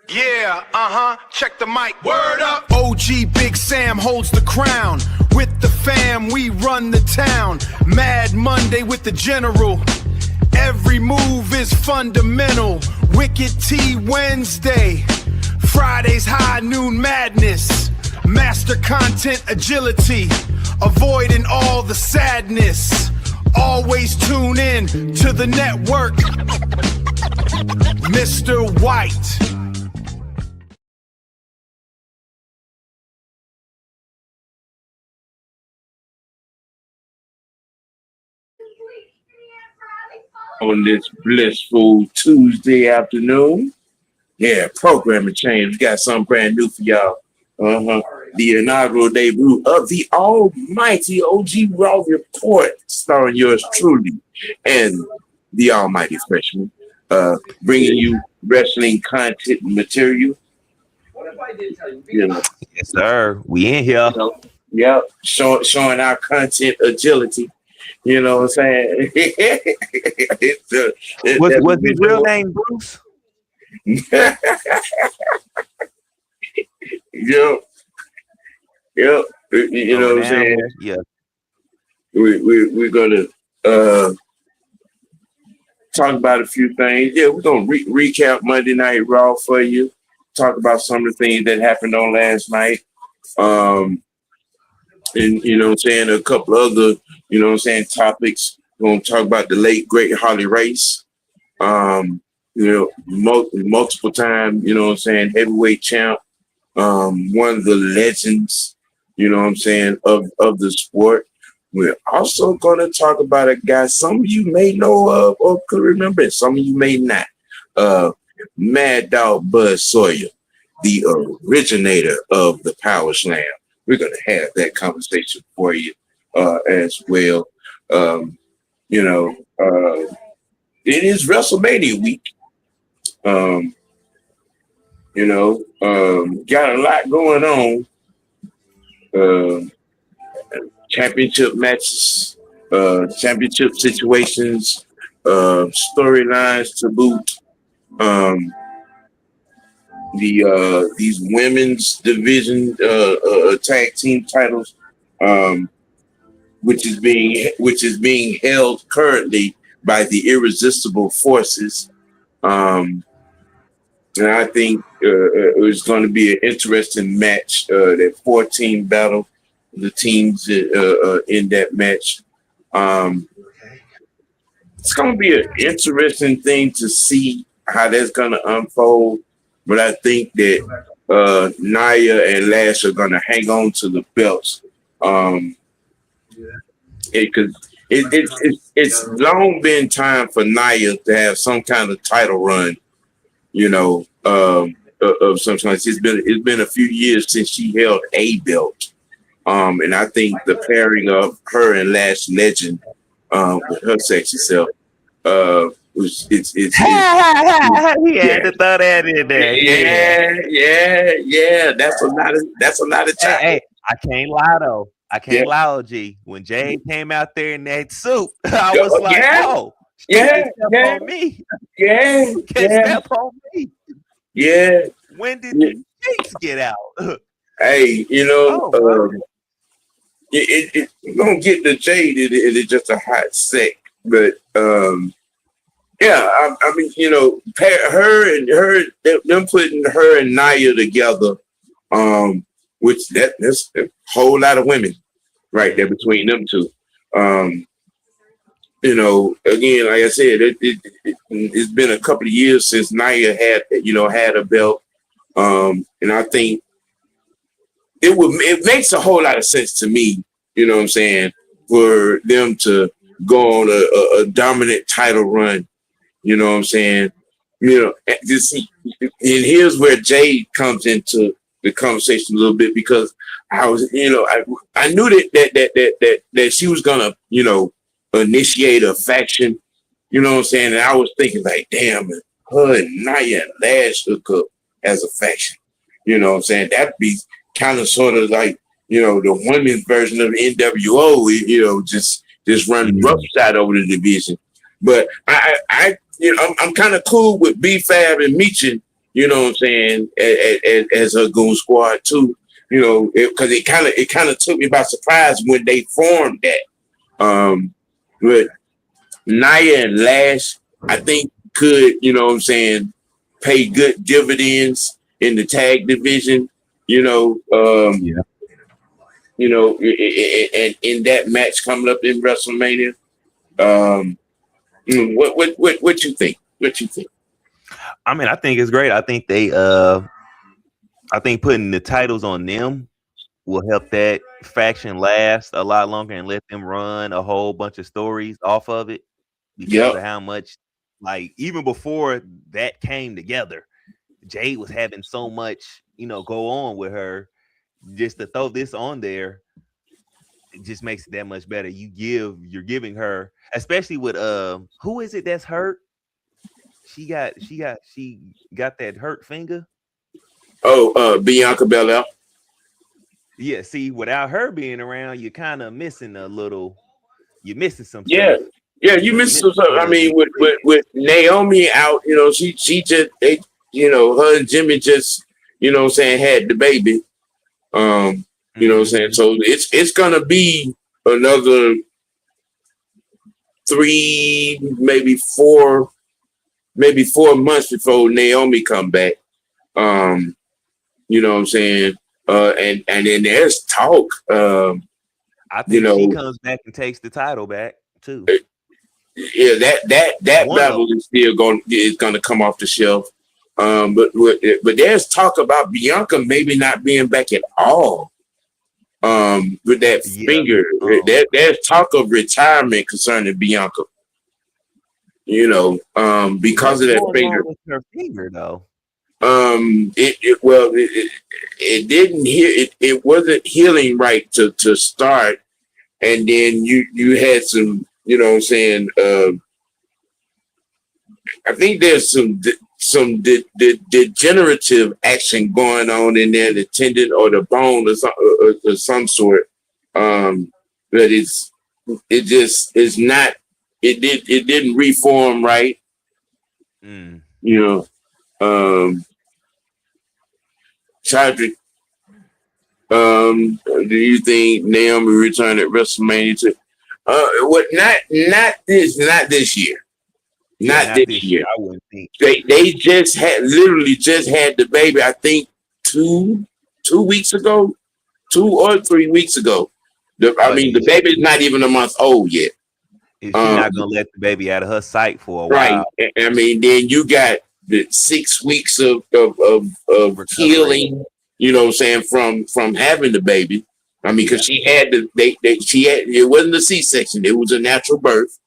Yeah, check the mic. Word up. OG Big Sam holds the crown. With the fam, we run the town. Mad Monday with the general. Every move is fundamental. Wicked T Wednesday. Fridays high noon madness. Master content agility. Avoiding all the sadness. Always tune in to the network. Mr. White. On this blissful Tuesday afternoon. Yeah, programming change. We got something brand new for y'all. The inaugural debut of the almighty OG Raw Report, starring yours truly and the almighty freshman, bringing you wrestling content and material. You know, yes, sir. We in here. Yep, showing our content agility. You know what I'm saying? What's his real name, Bruce? Yep. You know what I'm saying? Yeah. We're gonna talk about a few things. Yeah, we're gonna recap Monday Night Raw for you. Talk about some of the things that happened on last night. And you know what I'm saying, a couple other, you know what I'm saying, topics. We're gonna talk about the late great Harley Race. You know, multiple time, you know what I'm saying, heavyweight champ, one of the legends, you know what I'm saying, of the sport. We're also gonna talk about a guy some of you may know of or could remember, and some of you may not. Mad Dog Buzz Sawyer, the originator of the Powerslam. We're gonna have that conversation for you as well. You know, it is WrestleMania week. You know, got a lot going on. Championship matches, championship situations, storylines to boot. These women's division tag team titles, which is being held currently by the Irresistible Forces. And I think it was going to be an interesting match. That 4-team battle, the teams in that match. It's going to be an interesting thing to see how that's going to unfold. But I think that Nia and Lash are going to hang on to the belts. Because it's long been time for Nia to have some kind of title run, you know, of some kind. It's been a few years since she held a belt. And I think the pairing of her and Lash Legend with her sexy self, it's he had to throw that in there. Yeah. That's a lot of time. Hey, I can't lie though. I can't lie, OG. When Jade came out there in that suit, I was like, "Oh, step on me, step on me." Yeah. When did the cheeks get out? Hey, you know, it gonna get the Jade. It's just a hot sec, but yeah. I mean, you know, them putting her and Nia together, which that's a whole lot of women right there between them two. You know, again, like I said, it's been a couple of years since Nia had a belt, and I think it makes a whole lot of sense to me. You know what I'm saying, for them to go on a dominant title run. You know what I'm saying. You know, and here's where Jade comes into the conversation a little bit, because I was, you know, I knew that she was gonna, you know, initiate a faction. You know what I'm saying, and I was thinking like, damn, her and Nia and Lash hook up as a faction. You know what I'm saying, that'd be kind of sort of like, you know, the women's version of NWO. You know, just run roughshod over the division. But I you know, I'm kind of cool with B-Fab and Meechin, you know what I'm saying, as a goon squad too. You know, because it kind of took me by surprise when they formed that. But Naya and Lash, I think could, you know what I'm saying, pay good dividends in the tag division. You know, you know, and in that match coming up in WrestleMania. What you think? What you think? I mean, I think it's great. I think I think putting the titles on them will help that faction last a lot longer and let them run a whole bunch of stories off of it because of how much, like, even before that came together, Jade was having so much, you know, go on with her. Just to throw this on there, it just makes it that much better. You're giving her, especially with who is it that's hurt? She got that hurt finger. Oh, Bianca Belair. Yeah, see, without her being around, you're kind of missing a little. You're missing some Yeah, stuff. yeah, you missed some stuff. I mean, with Naomi out, you know, she just you know, her and Jimmy just, you know what I'm saying, had the baby. You know what I'm saying? So it's gonna be another 3, maybe 4 months before Naomi come back. You know what I'm saying? And then there's talk. I think she comes back and takes the title back too. Yeah, that battle is still gonna come off the shelf. But there's talk about Bianca maybe not being back at all. With that finger, there's talk of retirement concerning Bianca. You know, because of that finger. With her finger, though. It didn't heal. It wasn't healing right to start, and then you had some. You know what I'm saying? I think there's some degenerative action going on in there, the tendon or the bone or some sort. But it didn't reform right. You know, Chadrick, do you think Naomi returned at WrestleMania? Not this year. Not this year. I wouldn't think they just literally had the baby. I think 2 weeks ago, 2 or 3 weeks ago. The baby's not even a month old yet. She's not gonna let the baby out of her sight for a while. Right. I mean, then you got the 6 weeks of healing. You know what I'm saying, from having the baby. I mean, because she had it wasn't a C-section, it was a natural birth.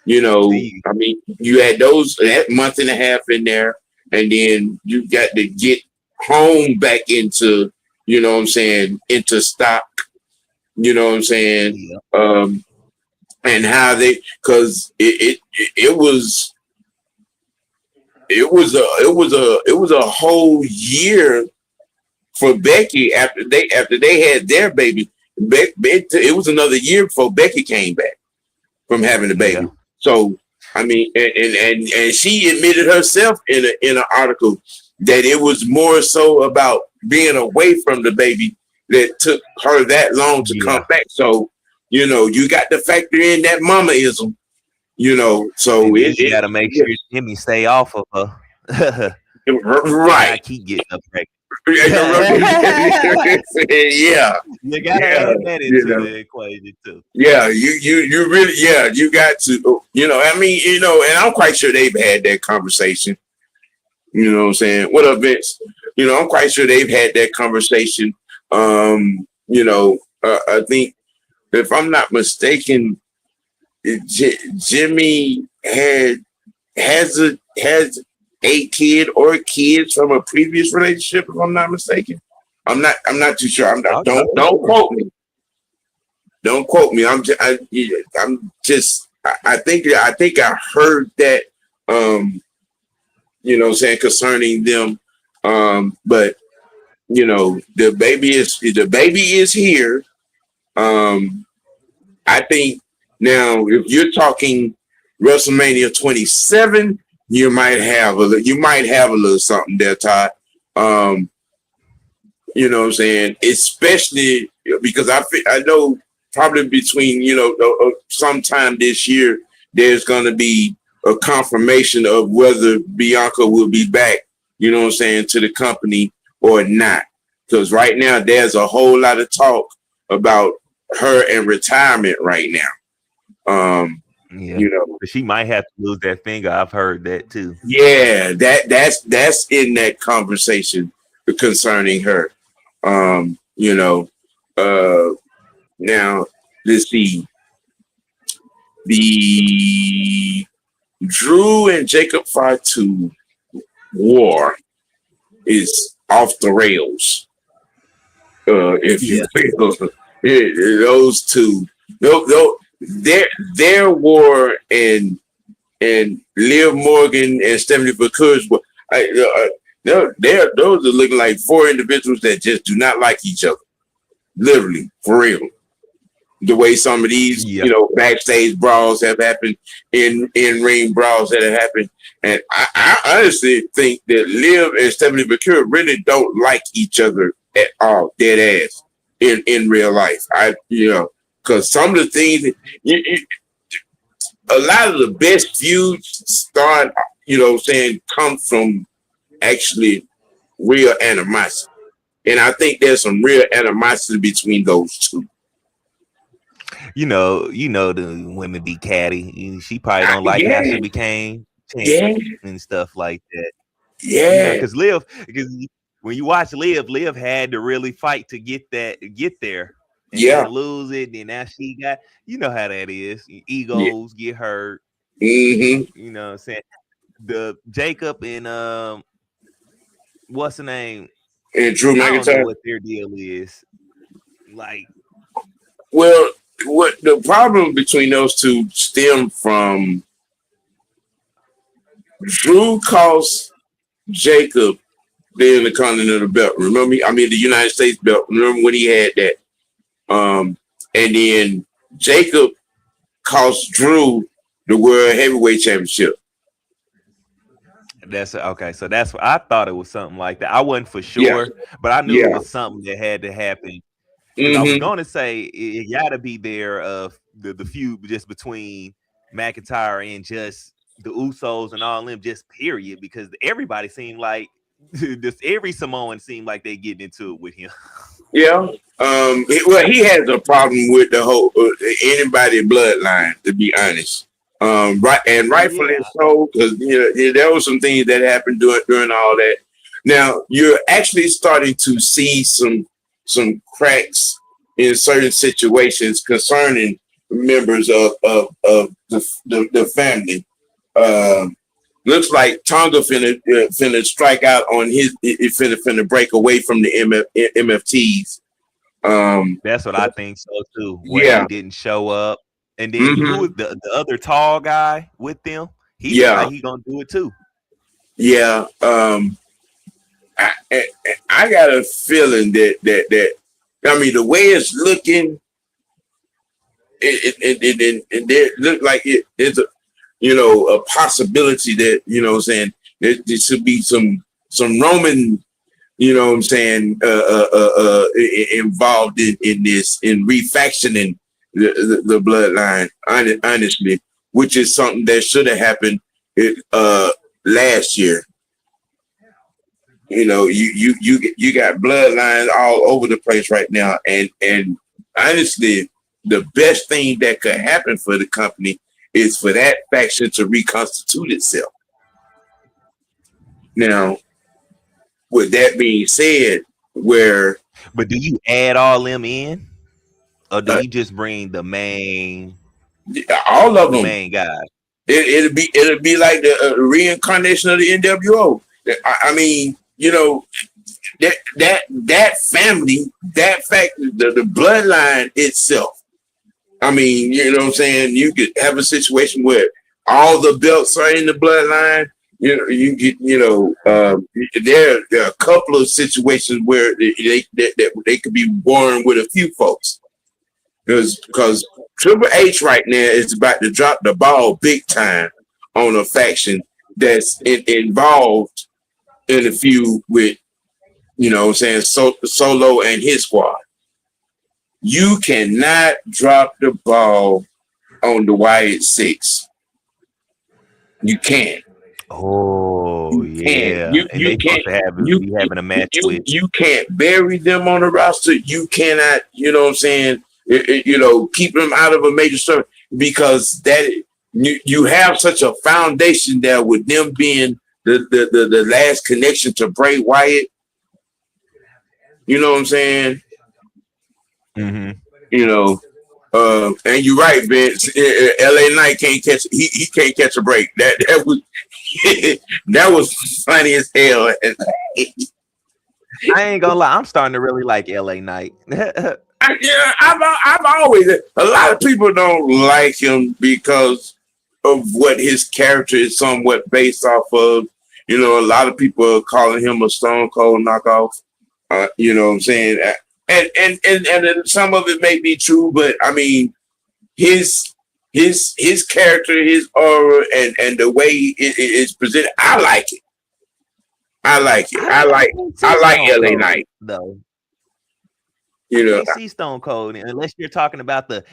You know, I mean, you had that month and a half in there, and then you got to get home back into, you know what I'm saying, into stock. You know what I'm saying? Yeah. And how because it was a whole year for Becky after they had their baby. It was another year before Becky came back from having the baby. Yeah. So I mean, and she admitted herself in an article that it was more so about being away from the baby that took her that long to come back. So, you know, you got to factor in that mamaism, you know. So you got to make sure Jimmy stay off of her. Right. I keep getting up pregnant. Yeah, you gotta add that into the equation too. Yeah, you really, you got to, you know. I mean, you know, and I'm quite sure they've had that conversation. You know what I'm saying? What up, Vince? You know, I'm quite sure they've had that conversation. You know, I think if I'm not mistaken, Jimmy has a kid or kids from a previous relationship, if I'm not mistaken. I'm not too sure. Don't quote me. Don't quote me. I think I heard that, you know what I'm saying, concerning them. But you know, the baby is here. I think now if you're talking WrestleMania 27, you might have a little something there, Todd. You know what I'm saying? Especially because I know probably between, sometime this year, there's going to be a confirmation of whether Bianca will be back, you know what I'm saying, to the company or not. Because right now there's a whole lot of talk about her in retirement right now. But she might have to lose that finger. I've heard that too. Yeah, that's in that conversation concerning her. Now let's see. The Drew and Jacob Fatu war is off the rails. If you will. Those two, their war and Liv Morgan and Stephanie McCurry's war, those are looking like four individuals that just do not like each other. Literally, for real. The way some of these, backstage brawls have happened, in ring brawls that have happened, and I honestly think that Liv and Stephanie McCurry really don't like each other at all, dead ass, in real life. Because some of the things, a lot of the best feuds start, come from actually real animosity, and I think there's some real animosity between those two. The women be catty. She probably don't like how she became champion and stuff like that. Yeah, because when you watch Liv had to really fight to get there, and lose it. And now she got, how that is. Egos get hurt. Mm-hmm. You know what I'm saying? The Jacob and what's the name? And Drew McIntyre. I don't know what their deal is. Like, well, what the problem between those two stem from? Drew cost Jacob the Intercontinental belt. Remember, the United States belt. Remember when he had that? And then Jacob cost Drew the World Heavyweight Championship. That's okay. So that's what I thought it was something like that. I wasn't for sure, but I knew it was something that had to happen. I was going to say it got to be there of the feud just between McIntyre and just the Usos and all them, just period, because everybody seemed like every Samoan seemed like they getting into it with him. Yeah. He has a problem with the whole anybody bloodline, to be honest. Rightfully so, because there were some things that happened during all that. Now you're actually starting to see some cracks in certain situations concerning members of the family. Looks like Tonga finna strike out on his. Finna break away from the MFTs. That's what I think so too. Where he didn't show up, and then who was the other tall guy with them? He like he gonna do it too. Yeah. I got a feeling that the way it's looking, it look like it's a possibility that there should be some Roman involved in this, in refactioning the bloodline, honestly, which is something that should have happened last year. You got bloodlines all over the place right now, and honestly, the best thing that could happen for the company is for that faction to reconstitute itself. Now, with that being said, but do you add all them in, or do you just bring the main? All of them, main guys. It'll be like the reincarnation of the NWO. I mean, that family, that fact, the bloodline itself. I mean, you know what I'm saying? You could have a situation where all the belts are in the bloodline. You get, there are a couple of situations where they could be born with a few folks. Because Triple H right now is about to drop the ball big time on a faction that's involved in a feud with, you know what I'm saying, Solo and his squad. You cannot drop the ball on the Wyatt Six. You can't. Oh You can't. yeah, and they supposed to be having a match with. You can't bury them on the roster. You cannot, you know what I'm saying, you know, keep them out of a major story because that you have such a foundation there with them being the last connection to Bray Wyatt. You know what I'm saying? Mm-hmm. You know, and you're right, Vince. LA Knight can't catch. He can't catch a break. That was that was funny as hell. I ain't gonna lie, I'm starting to really like LA Knight. I've always. A lot of people don't like him because of what his character is somewhat based off of. You know, a lot of people are calling him a Stone Cold knockoff. You know what I'm saying? And some of it may be true, but I mean, his character, his aura, and the way it's presented, I like it. I like it. I like LA Knight though. You know, I can't see Stone Cold unless you're talking about the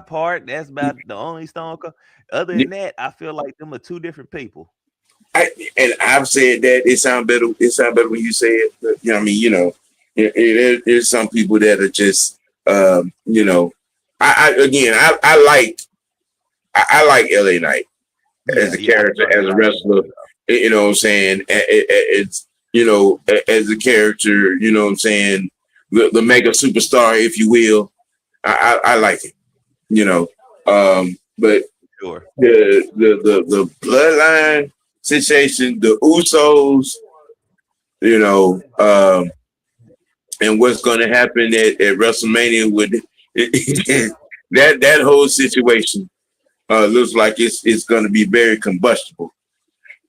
part. That's about the only Stone Cold. Other than that, I feel like them are two different people. I've said that it sounds better. It sounds better when you say it. But, you know, I mean, you know, there's some people that are just, you know, I like LA Knight as a character, as a wrestler. You know what I'm saying? It's, you know, as a character, you know what I'm saying? The mega superstar, if you will. I like it, you know. But sure, the bloodline situation, the Usos, you know, and what's going to happen at WrestleMania with that whole situation looks like it's going to be very combustible.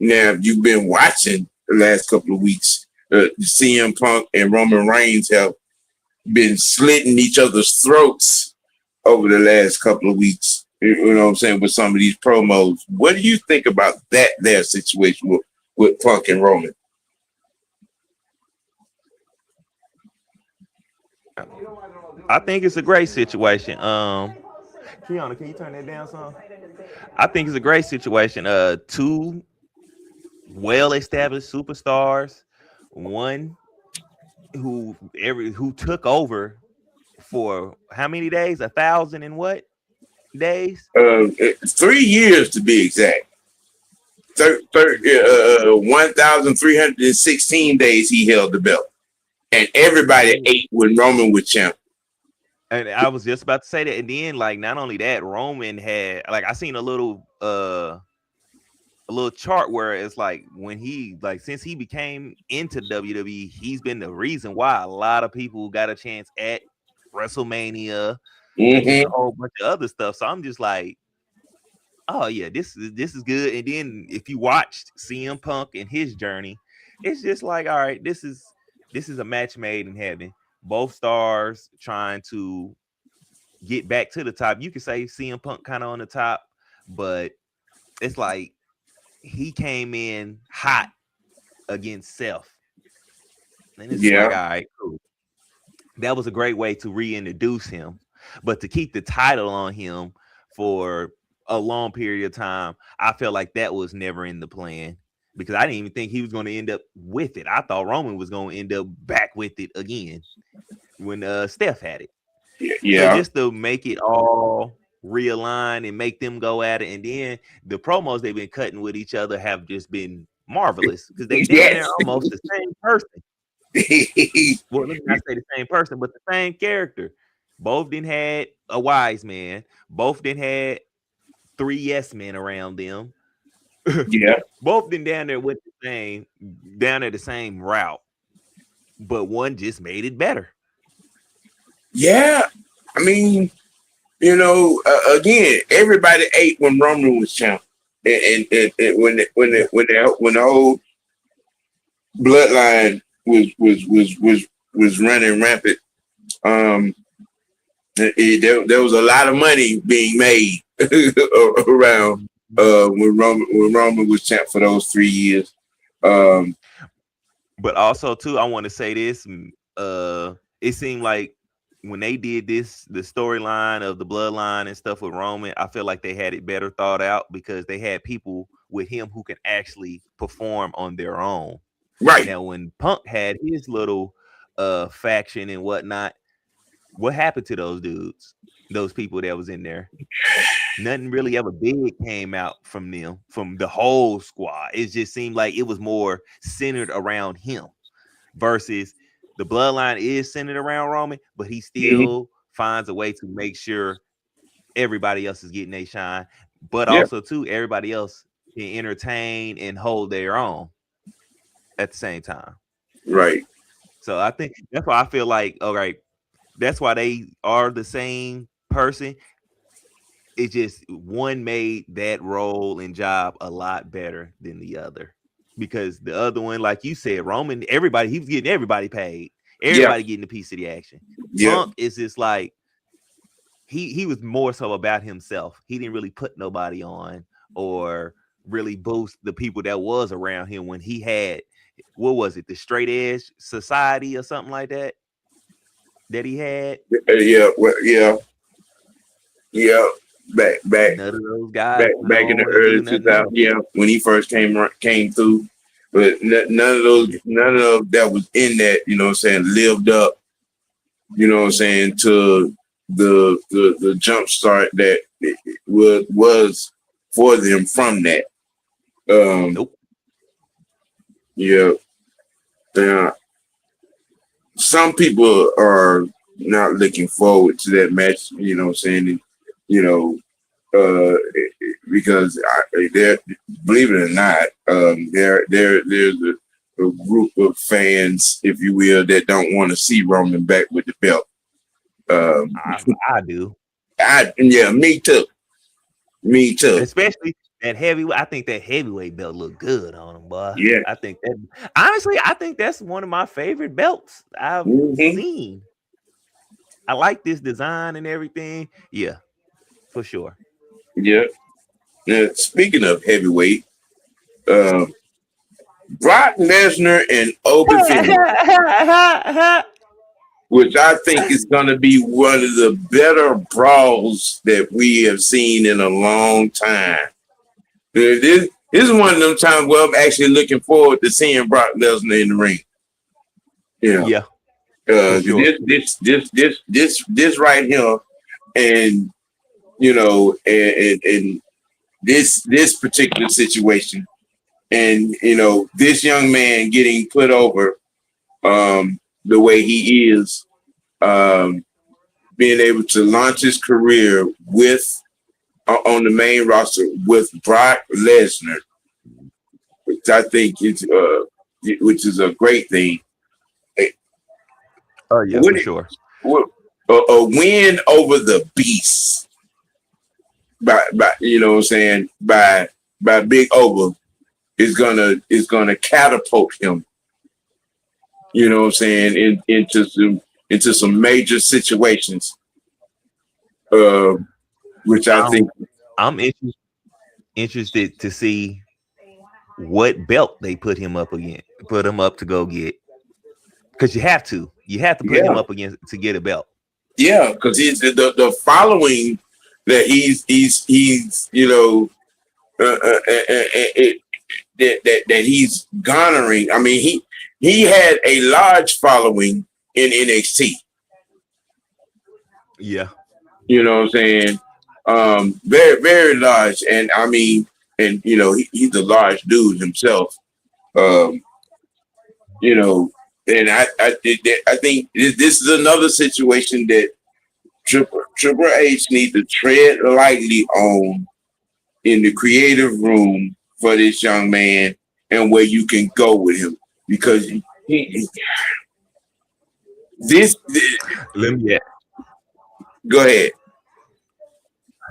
Now, if you've been watching the last couple of weeks, CM Punk and Roman Reigns have been slitting each other's throats over the last couple of weeks. You know what I'm saying, with some of these promos. What do you think about their situation with Punk and Roman? I think it's a great situation. Kiana, can you turn that down some? I think it's a great situation. Two well-established superstars, one who took over for how many days? 1,000 and what days? 3 years to be exact. 1,316 days he held the belt, and everybody ate when Roman was champ. And I was just about to say that, and then like not only that, Roman had like I seen a little chart where it's like when he since he became into WWE, he's been the reason why a lot of people got a chance at WrestleMania and a whole bunch of other stuff. So I'm just like, oh yeah, this is good. And then if you watched CM Punk and his journey, it's just like, all right, this is a match made in heaven. Both stars trying to get back to the top. You could say CM Punk kind of on the top, but it's like he came in hot against Seth. And it's like, all right, cool. That was a great way to reintroduce him. But to keep the title on him for a long period of time, I felt like that was never in the plan because I didn't even think he was going to end up with it. I thought Roman was going to end up back with it again when Steph had it. Yeah. So just to make it all realign and make them go at it. And then the promos they've been cutting with each other have just been marvelous because they're almost the same person. Well, let me not say the same person, but the same character. Both then had a wise man. Both then had 3 yes men around them. Yeah. Both then down there the same route. But one just made it better. Yeah. I mean, you know, again, everybody ate when Roman was champ. And when the whole bloodline was running rampant, there was a lot of money being made around when Roman was champ for those 3 years. But also too, I want to say this. It seemed like when they did this, the storyline of the bloodline and stuff with Roman, I feel like they had it better thought out because they had people with him who can actually perform on their own. Right. Now, when Punk had his little faction and whatnot, what happened to those dudes? Those people that was in there? Nothing really ever big came out from them, from the whole squad. It just seemed like it was more centered around him versus the bloodline is centered around Roman, but he still finds a way to make sure everybody else is getting a shine, but also too everybody else can entertain and hold their own at the same time. Right. So I think that's why I feel like, all right, that's why they are the same person. It's just one made that role and job a lot better than the other. Because the other one, like you said, Roman, everybody, he was getting everybody paid. Everybody getting a piece of the action. Punk is just like he was more so about himself. He didn't really put nobody on or really boost the people that was around him when he had, what was it, the Straight Edge Society or something like that he had. Back none of those guys back in the early 2000s, when he first came through, but none of that was in that, you know what I'm saying, lived up, you know what I'm saying, to the jump start that was for them from that. Nope. Yeah. Some people are not looking forward to that match, you know what I'm saying, and, you know, because believe it or not, there's a group of fans, if you will, that don't want to see Roman back with the belt. I do. Me too. Especially that heavyweight. I think that heavyweight belt look good on him, boy. Yeah. I think that honestly, I think that's one of my favorite belts I've seen. I like this design and everything. Yeah, for sure. Yeah. Now, speaking of heavyweight, Brock Lesnar and Obi-Wan, which I think is going to be one of the better brawls that we have seen in a long time. This is one of them times where I'm actually looking forward to seeing Brock Lesnar in the ring. Yeah. Sure. This right here, and you know, and this particular situation, and you know, this young man getting put over the way he is, being able to launch his career with on the main roster with Brock Lesnar, which I think is which is a great thing. Oh yeah, for sure. A win over the Beast by you know what I'm saying, by Big Over is gonna catapult him, you know what I'm saying, into some major situations. Which I think I'm interested to see what belt they put him up to go get. Because you have to put him up against to get a belt. Yeah, because he's the following that he's you know that he's garnering. I mean, he had a large following in NXT. Yeah, you know what I'm saying. Very very large, and I mean, and you know he's a large dude himself. You know. And I think this is another situation that Triple H needs to tread lightly on in the creative room for this young man and where you can go with him, because Go ahead.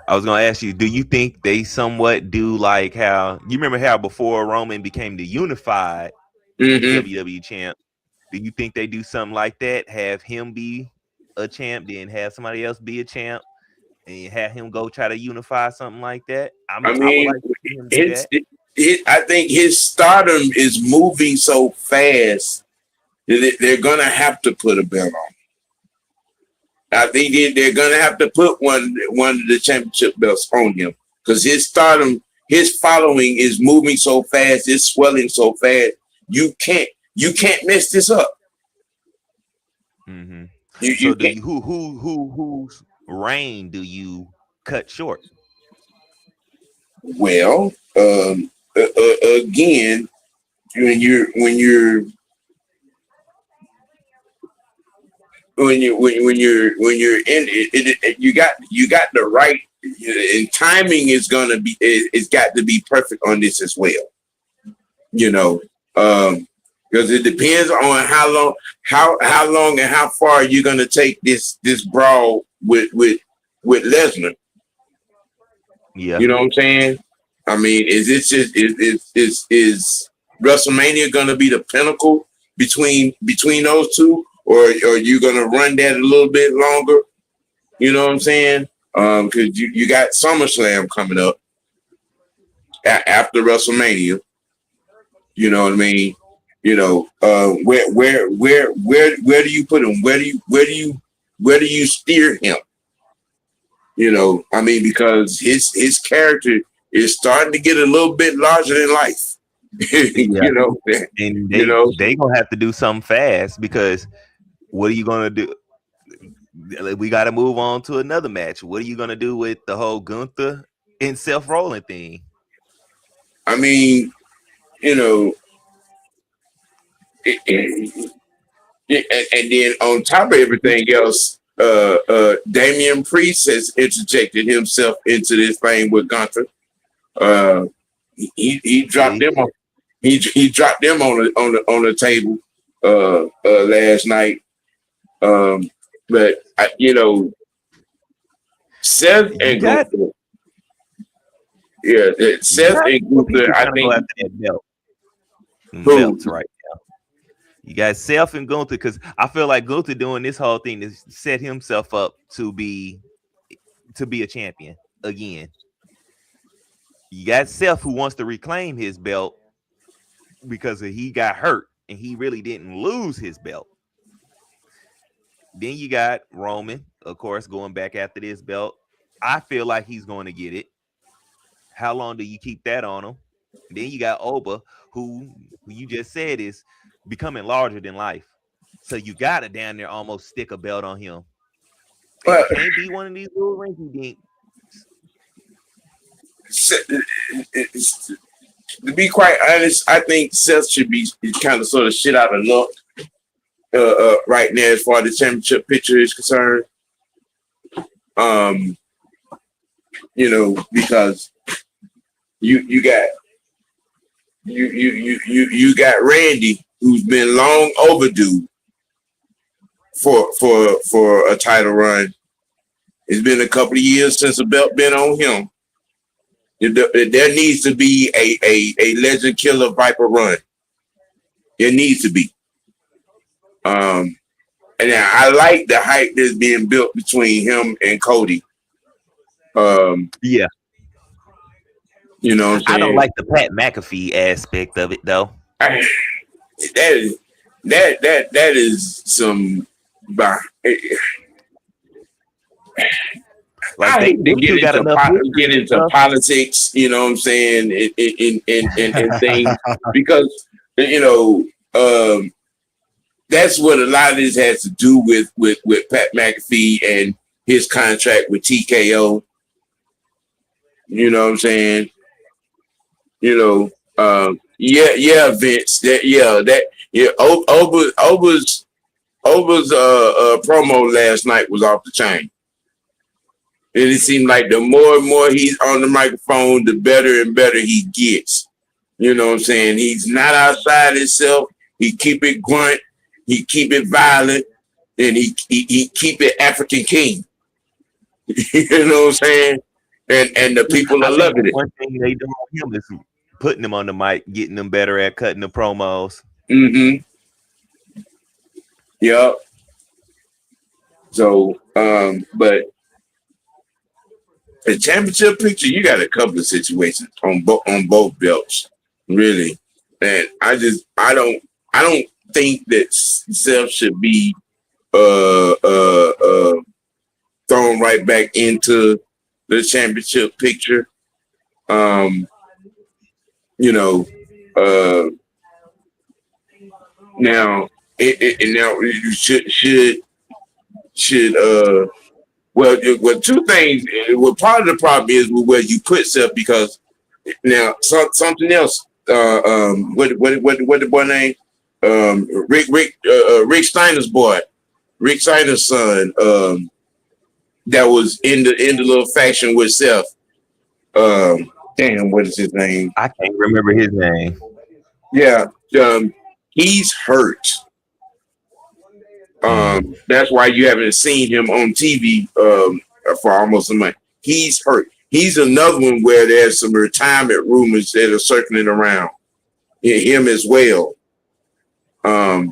I was gonna ask you, do you think they somewhat do like how you remember how before Roman became the unified WWE champ? Do you think they do something like that? Have him be a champ, then have somebody else be a champ, and have him go try to unify something like that. I I would mean, like to see him do that. I think his stardom is moving so fast that they're gonna have to put a belt on. I think they're gonna have to put one of the championship belts on him because his stardom, his following is moving so fast, it's swelling so fast. You can't mess this up. Mm-hmm. You Do can't. you whose reign do you cut short? Well, again, when you're in it, you got the right, and timing is gonna be, it's got to be perfect on this as well. Because it depends on how long and how far you're gonna take this brawl with Lesnar. Yeah. You know what I'm saying? I mean, is WrestleMania gonna be the pinnacle between those two, or are you gonna run that a little bit longer? You know what I'm saying? Because you got SummerSlam coming up after WrestleMania. You know what I mean? Where do you put him? Where do you steer him? I mean, because his character is starting to get a little bit larger than life. And they gonna have to do something fast because what are you gonna do? We got to move on to another match. What are you gonna do with the whole Gunther and Seth Rollins thing? I mean, and then on top of everything else, Damian Priest has interjected himself into this thing with Gunther. He dropped them on he dropped them on the table last night. But Seth and Gunther. Yeah, Seth and Gunther. I think that belt. Belts right now. You got Seth and Gunther because I feel like Gunther doing this whole thing to set himself up to be a champion again. You got Seth who wants to reclaim his belt because he got hurt and he really didn't lose his belt. Then you got Roman, of course, going back after this belt. I feel like he's going to get it. How long do you keep that on him? Then you got Oba, who you just said is becoming larger than life. So you got to down there almost stick a belt on him. And it can't be one of these little rinky dinks. To be quite honest, I think Seth should be kind of sort of shit out of luck right now as far as the championship picture is concerned. Because you got Randy, who's been long overdue for a title run. It's been a couple of years since a belt been on him. There needs to be a Legend Killer Viper run. There needs to be. And I like the hype that's being built between him and Cody. Yeah. You know what I'm saying? I don't like the Pat McAfee aspect of it though. That is some like I hate to get into politics, you know what I'm saying, and things because that's what a lot of this has to do with Pat McAfee and his contract with TKO. You know what I'm saying? Vince. Oba's promo last night was off the chain. And it seemed like the more and more he's on the microphone, the better and better he gets. You know what I'm saying? He's not outside himself. He keep it grunt. He keep it violent. And he keep it African King. You know what I'm saying? And the people are loving it. One thing they do on him is putting them on the mic, getting them better at cutting the promos. Mm-hmm. Yep. So, but The championship picture, you got a couple of situations on both belts, really, and I don't think that Seth should be thrown right back into the championship picture. You know, now now you should well, two things. Well, part of the problem is where you put Seth, because now something else. What the boy name? Rick Steiner's boy, Rick Steiner's son. That was in the little faction with Seth. Damn, what is his name? I can't remember his name. Yeah, he's hurt. That's why you haven't seen him on TV for almost a month. He's hurt. He's another one where there's some retirement rumors that are circling around him as well. But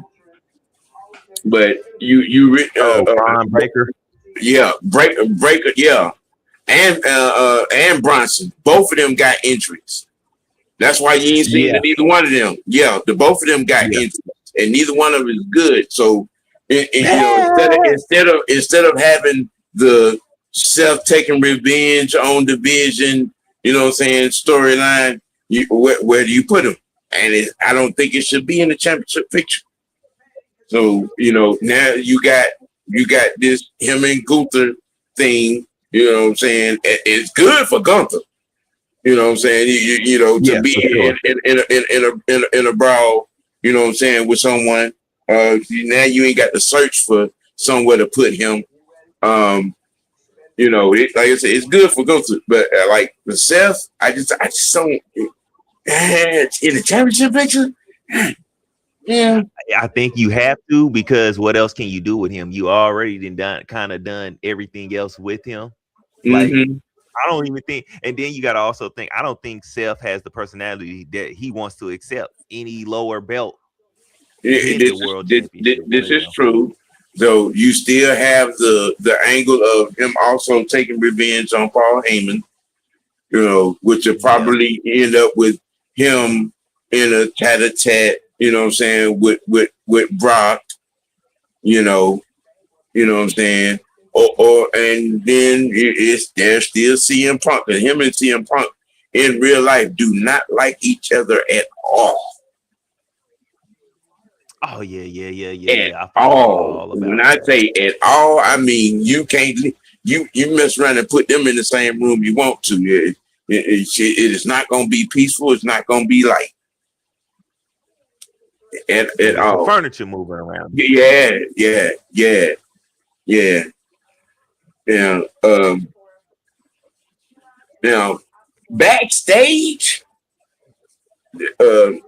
Ron Breaker. Yeah, Breaker, yeah, and Bronson. Both of them got injuries. That's why you ain't seen neither one of them. Yeah, both of them got injuries, and neither one of them is good. So, you know, instead of having the Seth taking revenge on division, you know what I'm saying, storyline, where do you put him? And I don't think it should be in the championship picture. So, you know, now you got this him and Gunther thing, you know what I'm saying? It's good for Gunther. You know what I'm saying? You know, to be in a brawl, you know what I'm saying, with someone. Now you ain't got to search for somewhere to put him. You know, like I said, it's good for Gunther, but like the Seth, I just don't in the championship picture. Yeah, I think you have to, because what else can you do with him? You already done everything else with him. Like, I don't even think, and then you got to also think, I don't think Seth has the personality that he wants to accept any lower belt. This is true. So you still have the angle of him also taking revenge on Paul Heyman, you know, which will probably end up with him in a tat-a-tat, you know what I'm saying, with Brock, you know what I'm saying, and then there's still CM Punk, and him and CM Punk in real life do not like each other at all. Oh yeah. At all. When I say at all, I mean you can't. You mess around and put them in the same room you want to. It is not going to be peaceful. It's not going to be like at all. Furniture moving around. Yeah. Now backstage, there's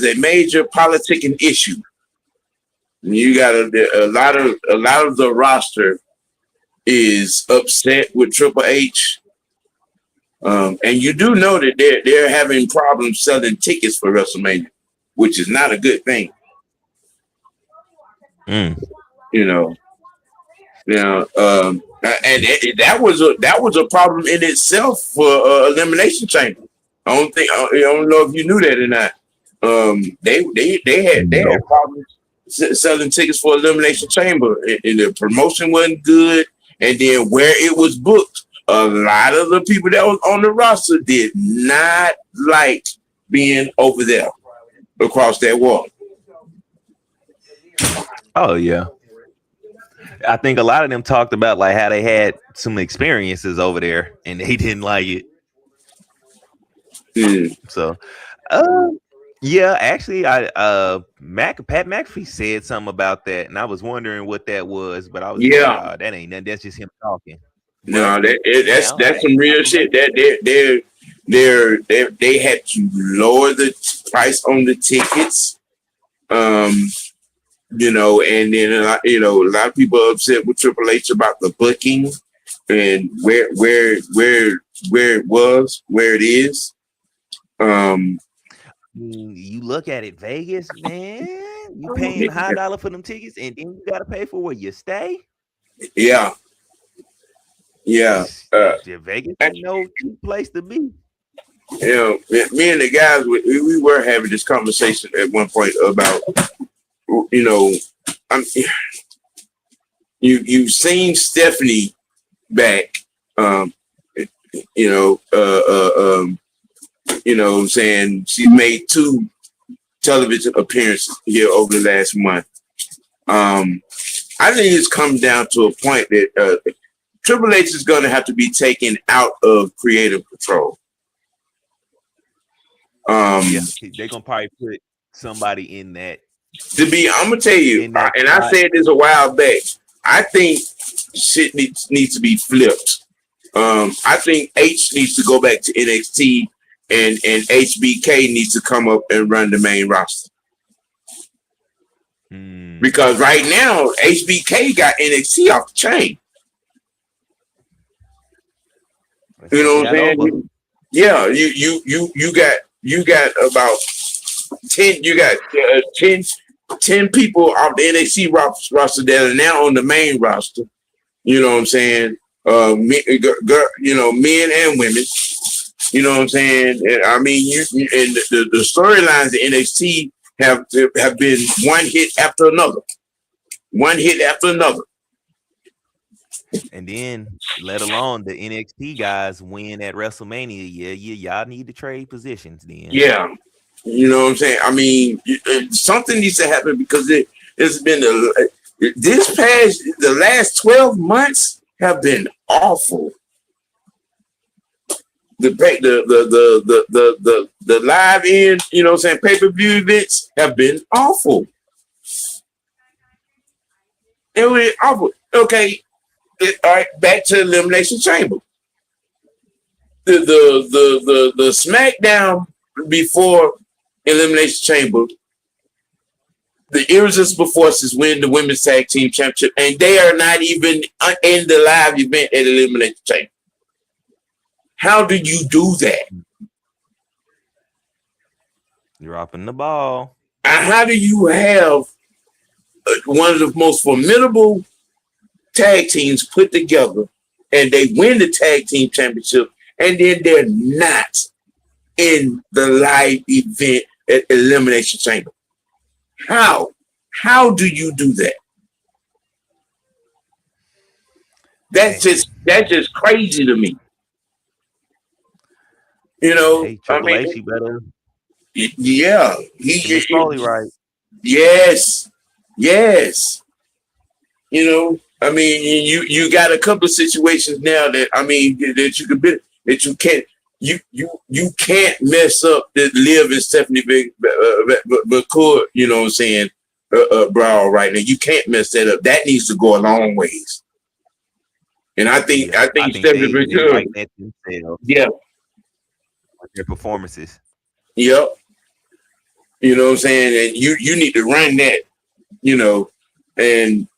a major politicking issue. You got a lot of the roster is upset with Triple H, and you do know that they're having problems selling tickets for WrestleMania, which is not a good thing. You know, now and that was a problem in itself for Elimination Chamber. I don't know if you knew that or not. They had problems selling tickets for Elimination Chamber, and the promotion wasn't good. And then where it was booked, a lot of the people that was on the roster did not like being over there across that wall. Oh yeah, I think a lot of them talked about like how they had some experiences over there and they didn't like it. So, yeah, actually, Pat McAfee said something about that, and I was wondering what that was, but I was like, that ain't nothing. That's just him talking. No, that's some real shit. That they had to lower the price on the tickets. You know, and then a lot of people are upset with Triple H about the booking and where it is. You look at it, Vegas, man. You paying high dollar for them tickets, and then you got to pay for where you stay. Yeah. Yeah. Vegas ain't no cheap place to be. You know, me and the guys, we were having this conversation at one point about, you know, you've seen Stephanie back, you know, you know what I'm saying? She made 2 television appearances here over the last month. I think it's come down to a point that Triple H is going to have to be taken out of creative control. Yeah, they're gonna probably put somebody in that. I'm gonna tell you, and I said this a while back. I think shit needs to be flipped. I think H needs to go back to NXT, and HBK needs to come up and run the main roster. Because right now HBK got NXT off the chain. You know what I'm saying? Yeah, you got about 10. You got 10 people off the NXT roster that are now on the main roster. You know what I'm saying? You know, men and women. You know what I'm saying? And, I mean, and the storylines in NXT have been one hit after another. One hit after another. And then, let alone the NXT guys win at WrestleMania. Yeah, y'all need to trade positions then. Yeah. You know what I'm saying? I mean, something needs to happen because it's been the last 12 months have been awful. The live in, you know what I'm saying, pay-per-view events have been awful. It was awful. Okay. All right, back to Elimination Chamber. The SmackDown before Elimination Chamber, the Irresistible Forces win the Women's Tag Team Championship, and they are not even in the live event at Elimination Chamber. How do you do that? You're dropping the ball. How do you have one of the most formidable tag teams put together and they win the tag team championship and then they're not in the live event at Elimination Chamber? How do you do that? That's just crazy to me. You know, hey, Triple H, you better. Yeah, he's totally right. Yes. You know, I mean, you got a couple of situations now that I mean that you could be that you can't you can't mess up the Liv and Stephanie McCourt, you know what I'm saying, brawl right now. You can't mess that up. That needs to go a long ways. And I think Stephanie McCourt, yeah, with their performances. Yep. You know what I'm saying? And you need to run that, you know, and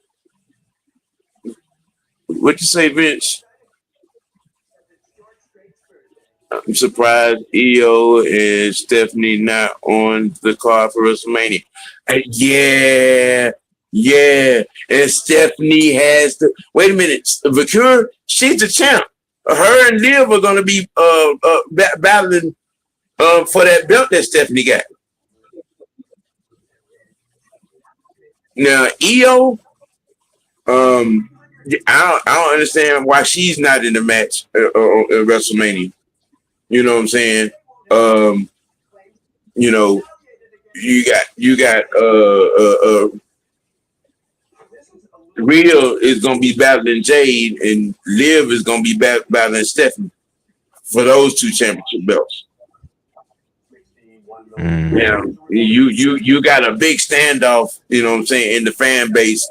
what you say, Vince? I'm surprised EO and Stephanie not on the card for WrestleMania. Yeah. And Stephanie has to wait a minute. Vicur, she's the champ. Her and Liv are gonna be battling for that belt that Stephanie got. Now EO, I don't understand why she's not in the match at WrestleMania. You know what I'm saying? You know, you got Rhea is gonna be battling Jade, and Liv is gonna be battling Stephanie for those 2 championship belts. Yeah, you got a big standoff, you know what I'm saying, in the fan base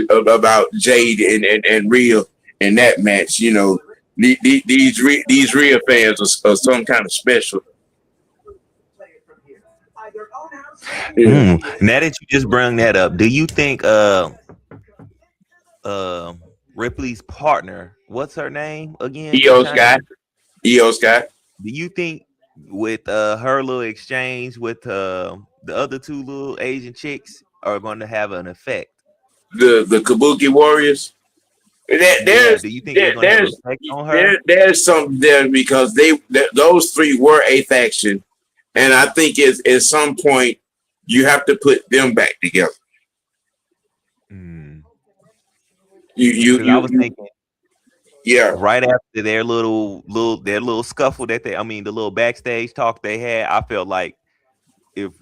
about Jade and Rhea in that match. You know, these Rhea fans are some kind of special. Now that you just bring that up, do you think Ripley's partner, what's her name again? EO Sky. Do you think with her little exchange with the other 2 little Asian chicks are going to have an effect? The Kabuki Warriors? Yeah, do you think they're gonna have an effect on her? There's something there because those three were a faction, and I think at some point you have to put them back together. Because I was thinking, yeah, right after their little scuffle that the little backstage talk they had, I felt like if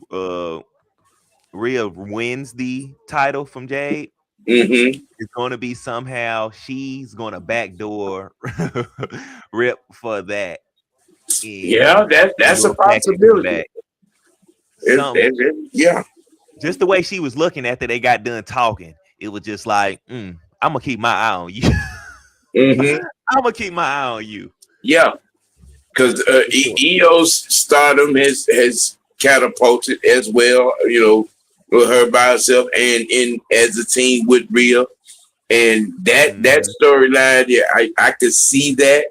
Rhea wins the title from Jade, it's going to be somehow she's going to backdoor Rip for that. Yeah, that's a possibility. Yeah. Just the way she was looking after they got done talking, it was just like, I'm gonna keep my eye on you. I'm gonna keep my eye on you. Yeah, because Io's stardom has catapulted as well. You know, with her by herself and in as a team with Rhea, and that storyline, yeah, I could see that.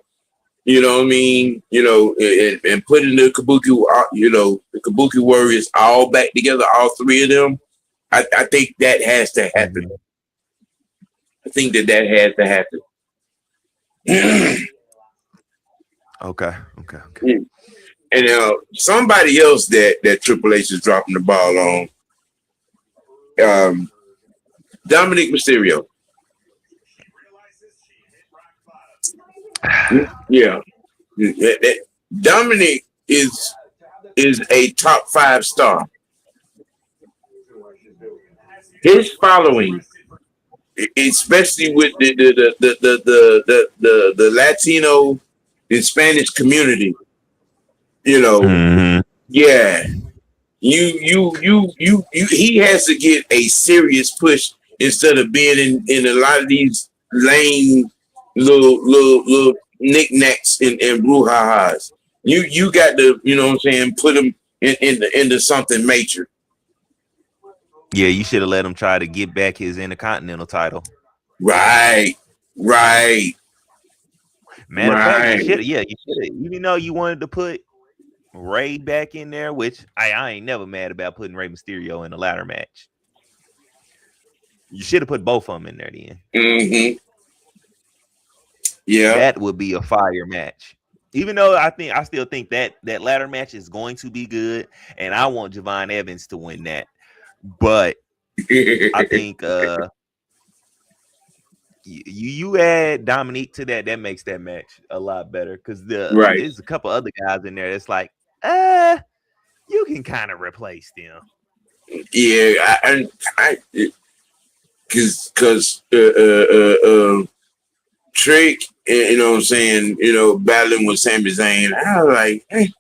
You know what I mean? You know, and putting the Kabuki Warriors all back together, all three of them. I think that has to happen. I think that has to happen. Okay. And somebody else that Triple H is dropping the ball on, Dominic Mysterio. Yeah. Dominic is a top 5 star. His following, especially with the Latino and Spanish community, you know, yeah, he has to get a serious push instead of being in a lot of these lame little knickknacks and brouhahas. You got to, you know what I'm saying, put him into something major. Yeah, you should have let him try to get back his Intercontinental title. Right. Matter of fact, you should have. Even though you wanted to put Ray back in there, which I ain't never mad about putting Rey Mysterio in a ladder match. You should have put both of them in there then. Yeah, that would be a fire match. Even though I still think that ladder match is going to be good, and I want Javon Evans to win that. But I think you add Dominique to that makes that match a lot better because there's a couple other guys in there that's like, you can kind of replace them. Yeah, I because Trick, you know what I'm saying, you know, battling with Sami Zayn, I was like, hey,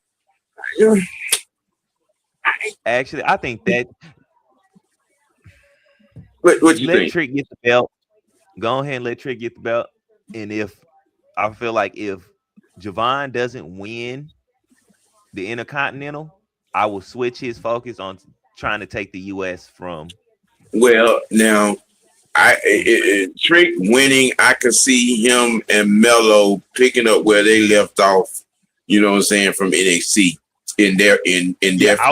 actually, I think that what you let think? Trick get the belt. Go ahead and let Trick get the belt. And if I feel like if Javon doesn't win the Intercontinental, I will switch his focus on trying to take the US from. Well, now Trick winning, I could see him and Melo picking up where they left off, you know what I'm saying, from NXT in their I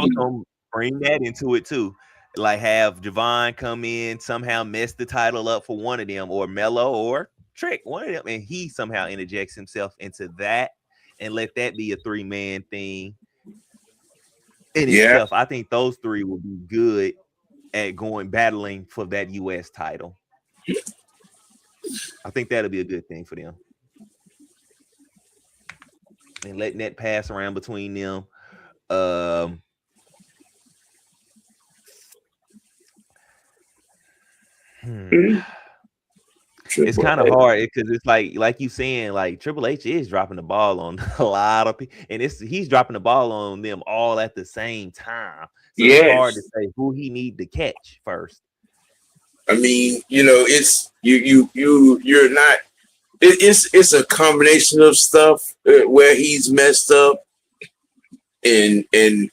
was gonna bring that into it too. Like have Javon come in, somehow mess the title up for one of them, or Melo or Trick, one of them, and he somehow interjects himself into that and let that be a 3-man thing in itself. I think those three will be good at going battling for that US title. I think that'll be a good thing for them. And letting that pass around between them. It's kind of hard because it's like you saying, like Triple H is dropping the ball on a lot of people, and he's dropping the ball on them all at the same time. So it's hard to say who he need to catch first. I mean, you know, it's you're not. It's a combination of stuff where he's messed up, and then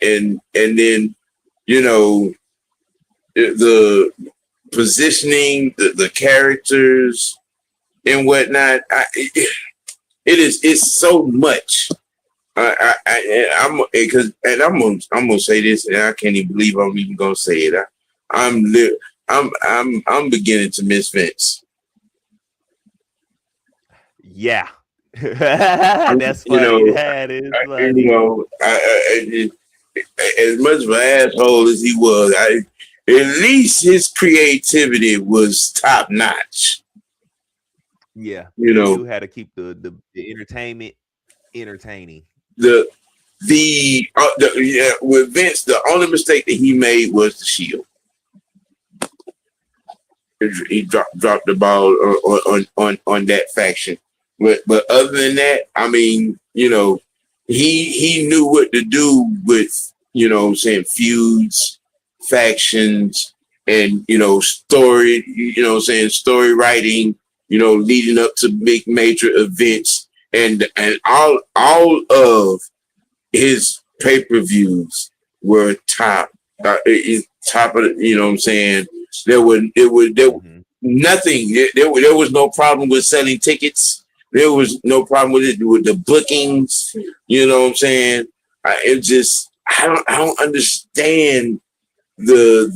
you know the positioning, the characters and whatnot. It's so much. I'm gonna say this, and I can't even believe I'm even gonna say it. I'm beginning to miss Vince. Yeah. That's You funny. know, That is you funny. know, as much of an asshole as he was, at least his creativity was top notch. Yeah, You he know, knew how to keep the entertainment entertaining. yeah, with Vince, the only mistake that he made was the Shield. He dropped the ball on that faction. But other than that, I mean, you know, he knew what to do with, you know what I'm saying, feuds, factions, and, you know, story, you know what I'm saying, story writing, you know, leading up to big major events, and all of his pay-per-views were top of the, you know what I'm saying. There nothing. There was no problem with selling tickets. There was no problem with it with the bookings. You know what I'm saying. I don't understand the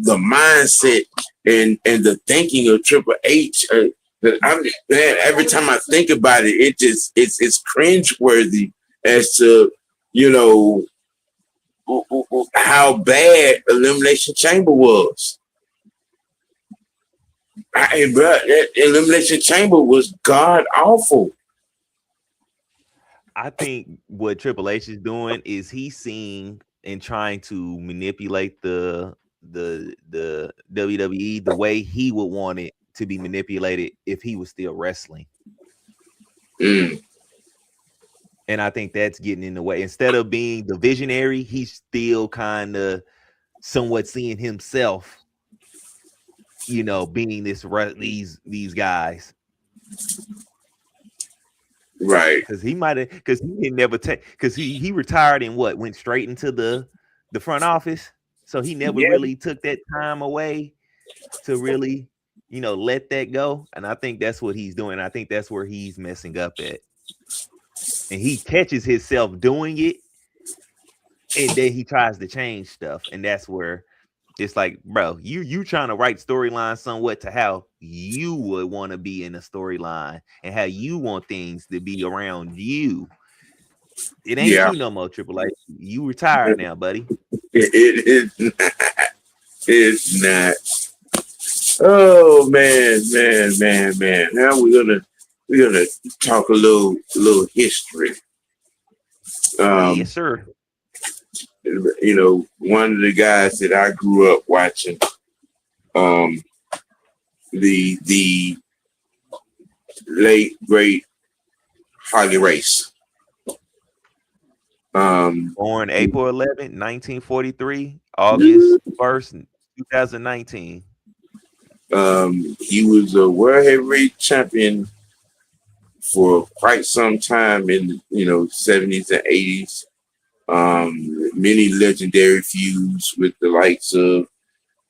mindset and the thinking of Triple H. Man, every time I think about it, it's cringeworthy as to, you know, how bad Elimination Chamber was. Bro, that Elimination Chamber was god awful. I think what Triple H is doing is he's seeing and trying to manipulate the WWE the way he would want it to be manipulated if he was still wrestling. Mm. And I think that's getting in the way. Instead of being the visionary, he's still kind of somewhat seeing himself, you know, being these guys. Right. Because he might have, because he didn't never take, because he retired and went straight into the front office. So he never really took that time away to really, you know, let that go. And I think that's what he's doing. I think that's where he's messing up at. And he catches himself doing it, and then he tries to change stuff. And that's where it's like, bro, you trying to write storyline somewhat to how you would want to be in a storyline and how you want things to be around you. It ain't you no more, Triple H. You retired now, buddy. It is not. It's not. Oh man. Now we're gonna talk a little history. Yes, sir. You know, one of the guys that I grew up watching, the late great Harley Race. Born April 11th, 1943, August 1st, 2019. He was a world heavyweight champion for quite some time in the, you know, 70s and 80s. Many legendary feuds with the likes of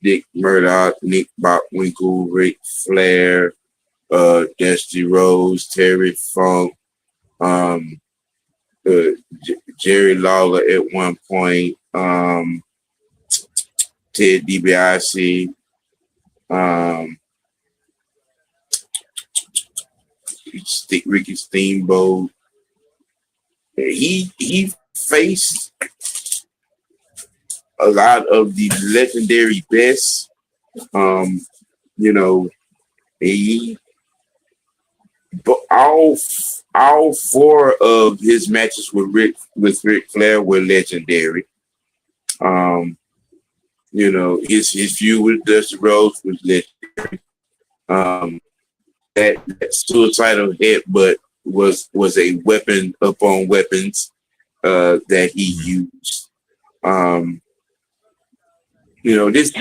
Dick Murdoch, Nick Bockwinkel, Ric Flair, Dusty Rhodes, Terry Funk, Jerry Lawler at one point, Ted DiBiase, Ricky Steamboat. He faced a lot of the legendary best. You know, but all four of his matches with Ric Flair were legendary. You know, his feud with Dusty Rhodes was legendary. That suicidal headbutt was a weapon upon weapons that he used. You know, this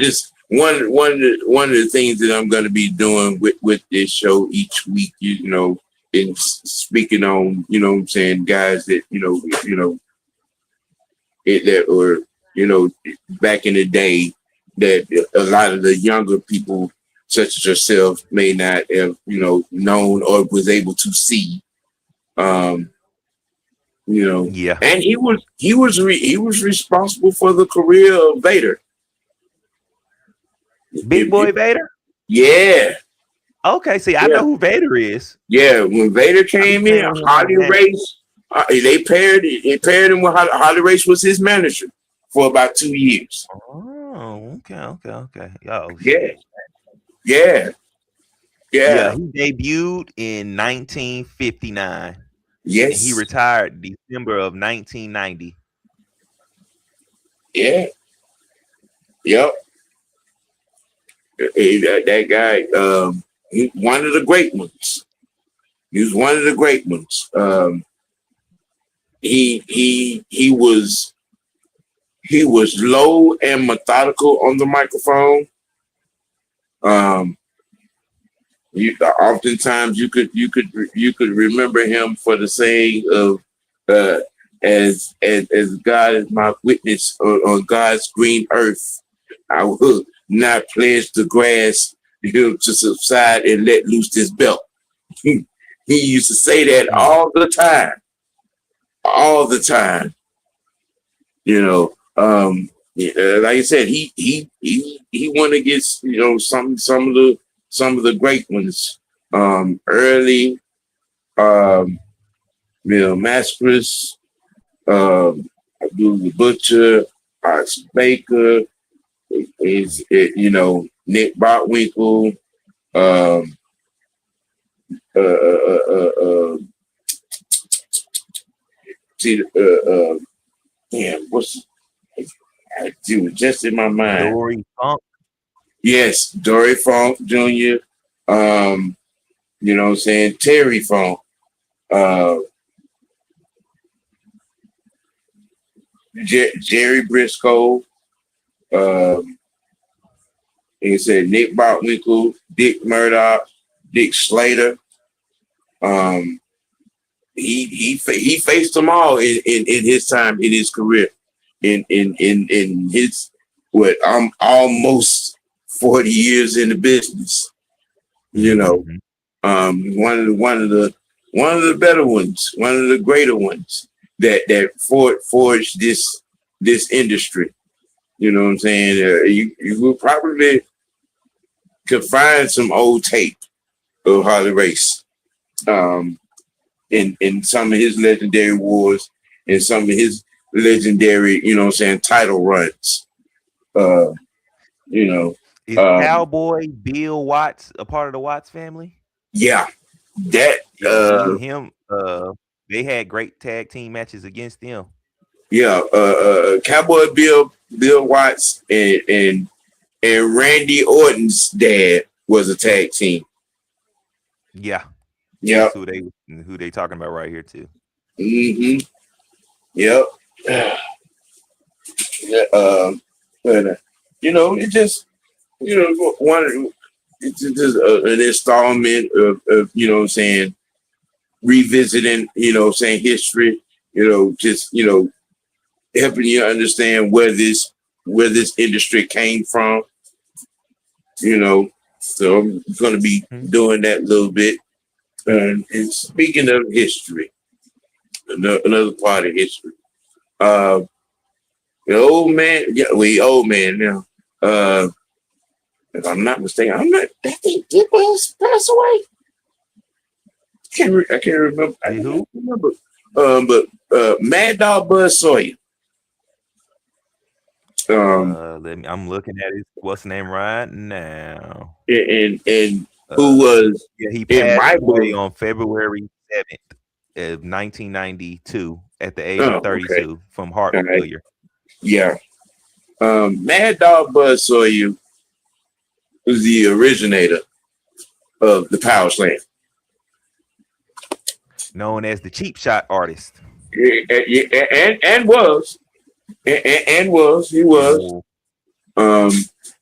one of the things that I'm going to be doing with this show each week, you know, in speaking on, you know what I'm saying, guys that, you know, that were, you know, back in the day that a lot of the younger people such as yourself may not have, you know, known or was able to see. You know, Yeah. and he was responsible for the career of Vader. Big Boy Vader? Yeah. Okay, see, I Yeah. know who Vader is. Yeah, when Vader came in, Saying him on Harley that. Race, they paired him with Harley Race was his manager for about 2 years. Oh, okay. Oh Yeah, shit. yeah, Yeah, yeah, he debuted in 1959 and he yes, retired December of 1990. yeah, yep. That guy, one of the great ones. He was one of the great ones. He was low and methodical on the microphone. Um, oftentimes you could remember him for the saying of uh, as God is my witness on God's green earth, I will not pledge the grass to subside and let loose this belt. He used to say that all the time. You know, like I said, he went against some of the great ones. Early, um, Mascaris, Abdul the Butcher, Ox Baker, Nick Botwinkle, um, uh, uh, uh, uh, see, damn, what's dude, just in my mind. Dory Funk. Yes, Dory Funk Jr. You know what I'm saying? Terry Funk. Uh, Jerry Briscoe. He said Nick Botwinkle, Dick Murdoch, Dick Slater. Um, he faced them all in his time in his career. In his what I'm almost 40 years in the business. You know, Mhm. one of the better ones, one of the greater ones that forged this industry. You know what I'm saying? You will probably could find some old tape of Harley Race in some of his legendary wars and some of his legendary, you know what I'm saying, title runs. Uh, you know, Is um, Cowboy Bill Watts a part of the Watts family? yeah, that Yeah, see him. They had great tag team matches against them. yeah, Cowboy Bill Watts and Randy Orton's dad was a tag team. Yeah, Yep. that's who they talking about right here too. Mm-hmm. Yep. Yeah, but it just it's just an installment of what I'm saying, revisiting, what I'm saying, history, just helping you understand where this industry came from, so I'm going to be Mhm. doing that a little bit. And speaking of history, another part of history, uh, the old man, yeah, we old man now. If I'm not mistaken, I think did pass away. I can't remember. I Did can't who? remember. But Mad Dog Buzz Sawyer. I'm looking at his what's the name right now. And who Uh, was yeah, he in passed my away book? on February 7th of 1992 at the age Oh, of okay, 32 from heart all right, failure. yeah. Mad Dog Buzz Sawyer was the originator of the Powerslam. Known as the cheap shot artist. And was and was he was And, um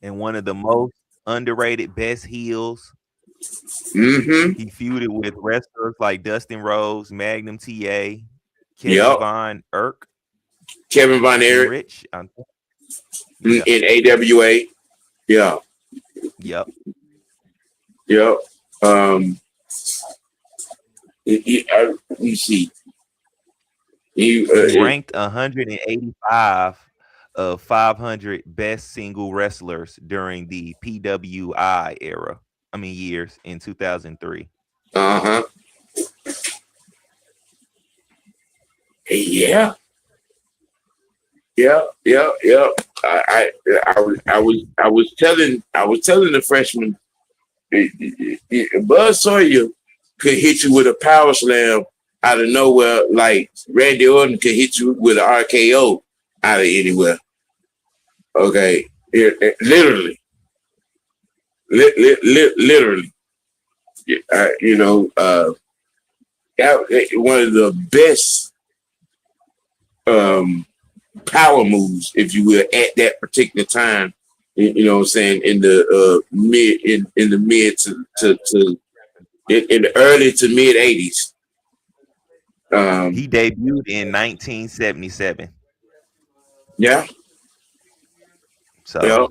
and one of the most underrated best heels. mm-hmm. He feuded with wrestlers like Dustin Rhodes, Magnum TA, Kevin Yep. Von Erich, Kevin Von and Erich Rich. Yeah. in AWA. Yeah. Yep. Yep. Um, let me see. He ranked 185 of 500 best single wrestlers during the PWI era. years in 2003. Uh-huh. Yeah. Yeah. I was telling the freshman, Buzz Sawyer could hit you with a power slam out of nowhere, like Randy Orton could hit you with an RKO out of anywhere. Okay, literally, literally. One of the best power moves, if you will, at that particular time. You know what I'm saying, in the mid to in the early to mid 80s. He debuted in 1977. Yeah. So Yeah.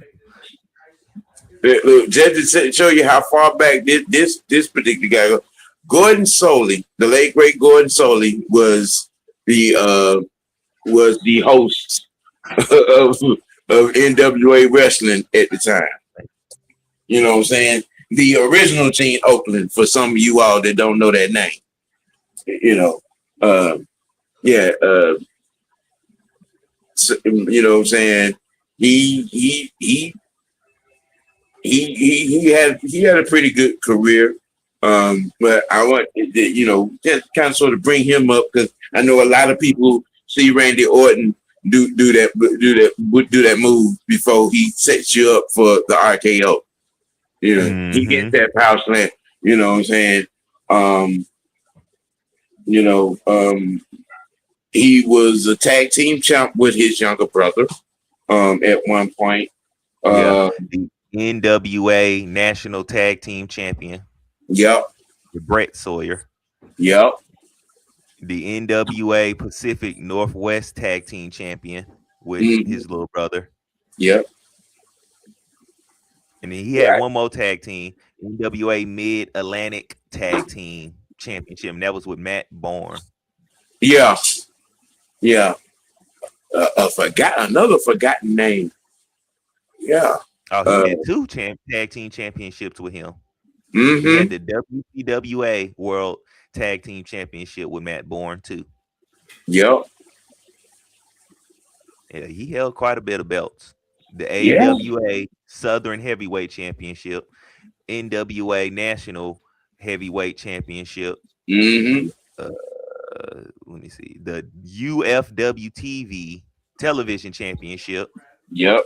Look, just to show you how far back this particular guy goes. Gordon Soley, the late great Gordon Soley, was the host of NWA wrestling at the time. You know what I'm saying? The original Gene Oakland, for some of you all that don't know that name. You know, so, you know what I'm saying? He had a pretty good career. But I want just kind of sort of bring him up because I know a lot of people see Randy Orton do that move before he sets you up for the RKO. You know, he gets that power slam. You know what I'm saying? He was a tag team champ with his younger brother. At one point, the NWA National Tag Team Champion. Yep. Brett Sawyer. Yep. The NWA Pacific Northwest Tag Team Champion with his little brother. Yep. And then he had one more tag team, NWA Mid Atlantic Tag Team Championship, and that was with Matt Bourne. Yeah. Yeah. Another forgotten name. Yeah. Oh, he had two tag team championships with him. Mm-hmm. He had the WCWA World Tag Team Championship with Matt Bourne too. Yep. Yeah, he held quite a bit of belts. The AWA Southern Heavyweight Championship, NWA National Heavyweight Championship. Mm-hmm. Let me see. The UFW TV Television Championship. Yep.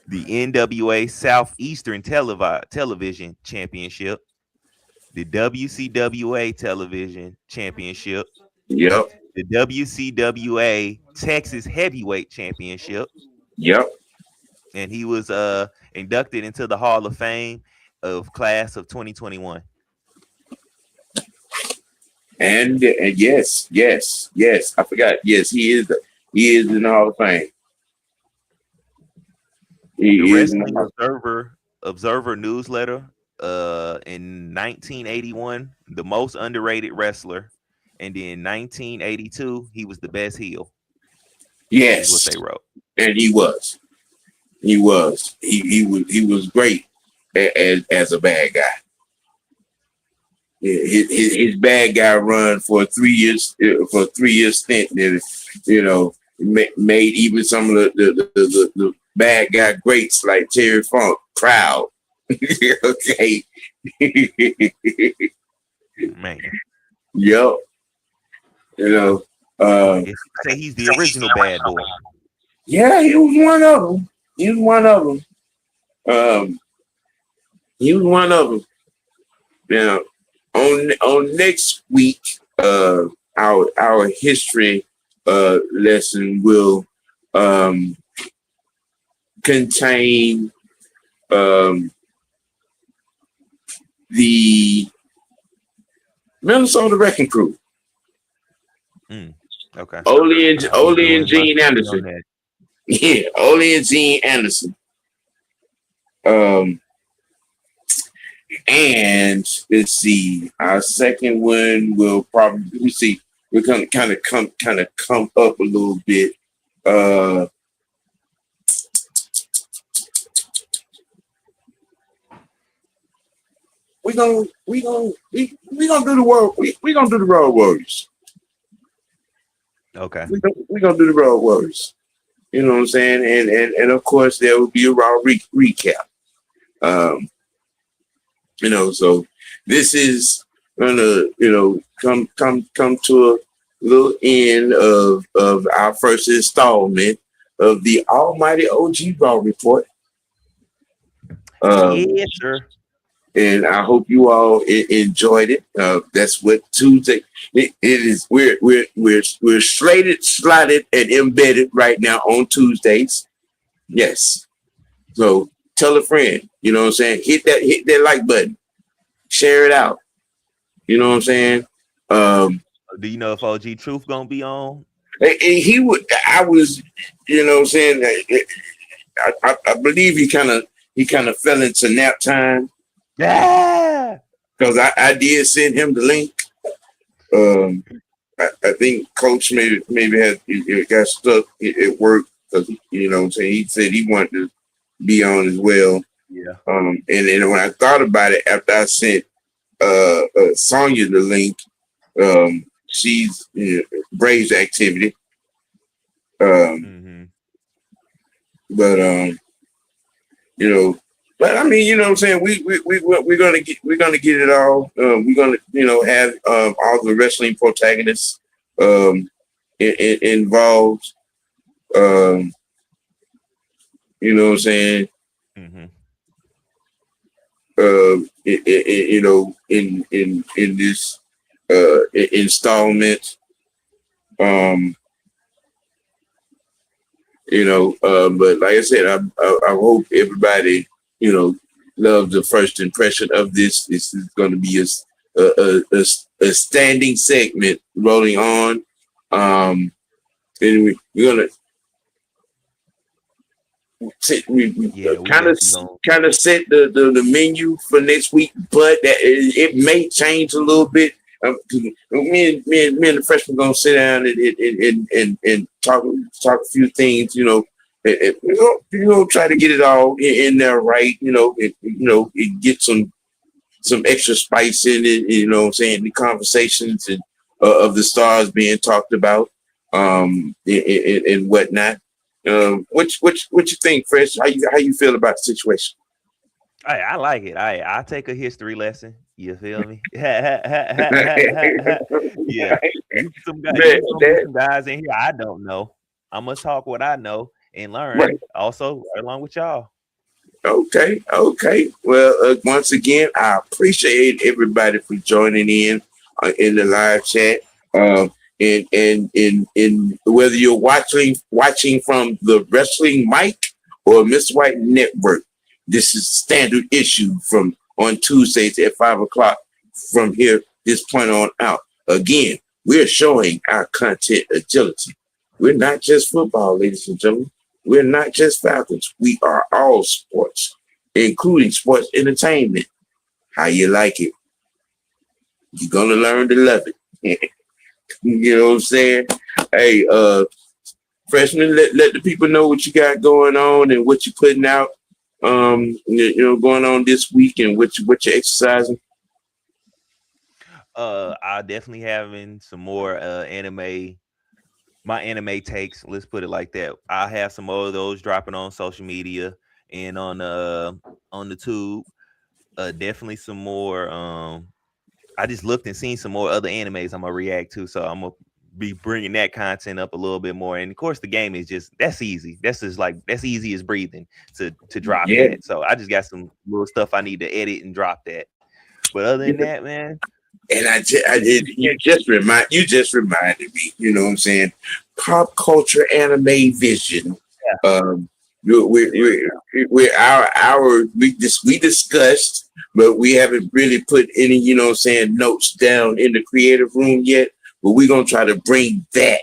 The NWA Southeastern Television Championship. The WCWA Television Championship. Yep. The WCWA Texas Heavyweight Championship. Yep. And he was inducted into the Hall of Fame of class of 2021. And yes, I forgot. Yes, he is in the Hall of Fame. The Wrestling Observer newsletter in 1981, the most underrated wrestler, and then 1982, he was the best heel. Yes, is what they wrote, and he was great as a bad guy. His bad guy run for 3 years stint that made even some of the bad guy greats like Terry Funk proud. Okay. Man. Yep. Say he's the original bad boy. Yeah, he was one of them. Now, on next week, our history lesson will contain the Minnesota Wrecking Crew. Okay. Ole and Gene Anderson. Yeah, Ole and Gene Anderson. And let's see, our second one will probably, let me see, we're gonna kind of come up a little bit. do the world. We gonna do the Road Warriors. Okay. We gonna do the Road Warriors. You know what I'm saying? And of course there will be a Raw recap. So this is gonna come to a little end of our first installment of the Almighty OG Raw Report. Yes, sir. And I hope you all enjoyed it. That's what Tuesday it is. We're slotted, and embedded right now on Tuesdays. Yes. So tell a friend. You know what I'm saying? Hit that like button. Share it out. You know what I'm saying? Do you know if OG Truth gonna be on? He would. I was. You know what I'm saying? I believe he kind of fell into nap time. Yeah, because I did send him the link. I think Coach maybe had got stuck at work because you know what I'm saying, he said he wanted to be on as well. Yeah. And then when I thought about it after I sent Sonya the link, she's Braves activity. But But I mean, you know what I'm saying? We're gonna get it all. We're gonna have all the wrestling protagonists involved. You know what I'm saying? In this installment. But like I said, I hope everybody loves the first impression of this. This is going to be a standing segment rolling on. And we're gonna kind of set the menu for next week, but it may change a little bit. Me and the freshmen gonna sit down and talk a few things, try to get it all in there right, it get some extra spice in it, you know what I'm saying, the conversations and of the stars being talked about, and whatnot. What you think, Fresh? How you feel about the situation? I like it. I take a history lesson. You feel me? Yeah. Some guys in here I don't know. I'm gonna talk what I know and learn also along with y'all. Okay. Well, once again, I appreciate everybody for joining in the live chat. And whether you're watching from the Wrestling Mic or Miss White Network, this is standard issue from on Tuesdays at 5:00 from here, this point on out. Again, we're showing our content agility. We're not just football, ladies and gentlemen. We're not just Falcons. We are all sports, including sports entertainment. How you like it? You're going to learn to love it. You know what I'm saying? Hey, freshman, let the people know what you got going on and what you're putting out. Going on this week and what you're exercising. I definitely having some more my anime takes. Let's put it like that. I have some more of those dropping on social media and on the tube. Definitely some more. I just looked and seen some more other animes I'm gonna react to, so I'm gonna be bringing that content up a little bit more. And of course, the game is that's easy. That's easy as breathing to drop that. So I just got some little stuff I need to edit and drop that. But other than that, man. And you just reminded me. You know what I'm saying? Pop culture anime vision. Yeah. We discussed, but we haven't really put any, notes down in the creative room yet. But we're gonna try to bring that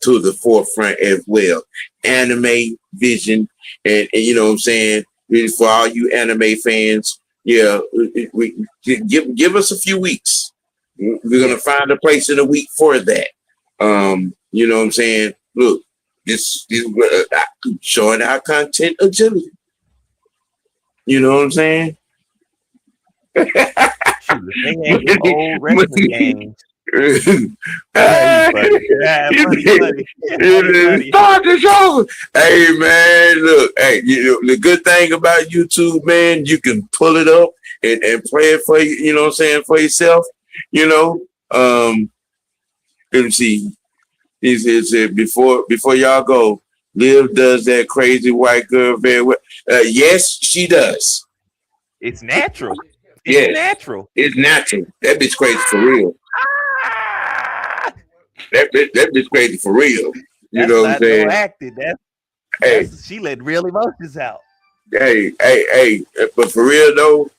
to the forefront as well. Anime vision, and you know what I'm saying, for all you anime fans, we give us a few weeks. We're gonna find a place in a week for that. You know what I'm saying? Look, this is showing our content agility. You know what I'm saying? Shoot, if they had them old wrestling games. Ah, Money. Yeah, money. Start the show. Hey man, look, hey, you know the good thing about YouTube, man, you can pull it up and play it for you, you know what I'm saying, for yourself, you know. Let me see. He said before y'all go, Liv does that crazy white girl very well. Yes, she does. It's natural. Yes. It's natural. It's natural. That bitch crazy for real. Ah! That bitch crazy for real. You That's know what I'm not saying? no acting. Hey, She let real emotions out. hey. But for real though,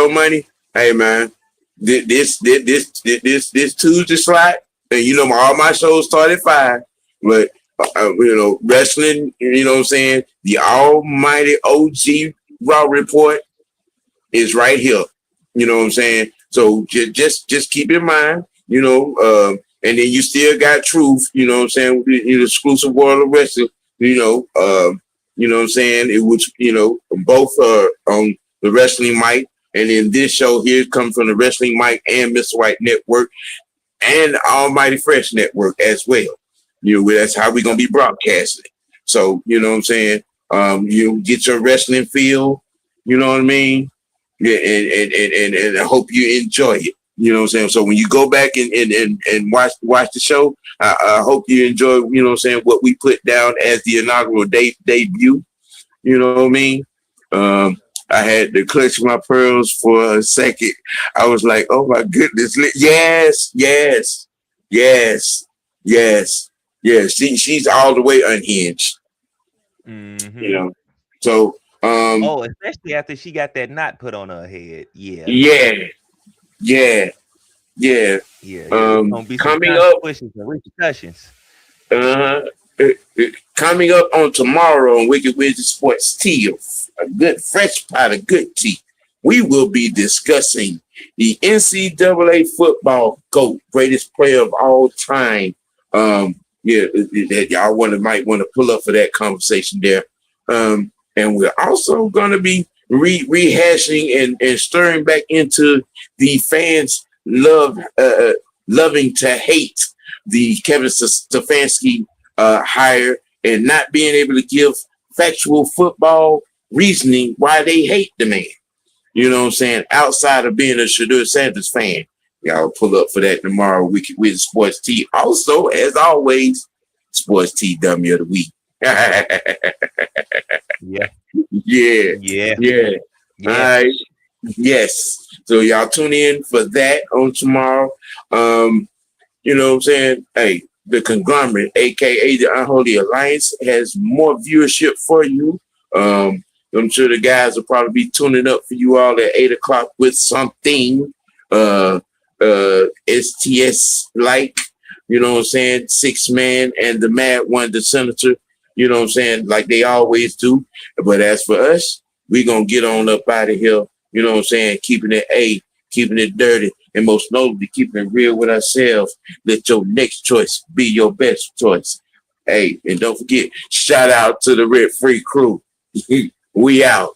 money. Hey man, this Tuesday slot, and you know all my shows start at 5. But you know wrestling. You know what I'm saying? The almighty OG Raw report is right here. You know what I'm saying? So just keep in mind, you know, and then you still got Truth, you know what I'm saying, with the exclusive World of Wrestling, you know what I'm saying? It was, you know, both are on the Wrestling Mic, and then this show here comes from the Wrestling Mic and Mr. White Network and Almighty Fresh Network as well. You know, that's how we're gonna be broadcasting. So, you know what I'm saying? You get your wrestling feel, you know what I mean? Yeah, and I hope you enjoy it. You know what I'm saying? So when you go back and watch the show, I hope you enjoy, you know what I'm saying, what we put down as the inaugural debut. You know what I mean? I had to clutch my pearls for a second. I was like, oh my goodness. Yes. She's all the way unhinged. Mm-hmm. You know. So especially after she got that knot put on her head. Yeah. Gonna be Coming up, repercussions. Coming up on tomorrow on Wicked Wizard Sports Tea, a good fresh pot of good tea. We will be discussing the NCAA football GOAT, greatest player of all time. That y'all might want to pull up for that conversation there. And we're also going to be rehashing and stirring back into the fans loving to hate the Kevin Stefanski hire and not being able to give factual football reasoning why they hate the man. You know what I'm saying? Outside of being a Shadur Sanders fan. Y'all pull up for that tomorrow with Sports Tea. Also, as always, Sports Tea Dummy of the Week. Yeah. All right. Yes. So y'all tune in for that on tomorrow. You know what I'm saying? Hey, the conglomerate, aka the Unholy Alliance, has more viewership for you. I'm sure the guys will probably be tuning up for you all at 8:00 with something STS like, you know what I'm saying? 6-man and the Mad One, the Senator, you know what I'm saying? Like they always do. But as for us, we gonna get on up out of here, you know what I'm saying? Keeping it dirty, and most notably keeping it real with ourselves. Let your next choice be your best choice. Hey, and don't forget, shout out to the Red Free crew. We out.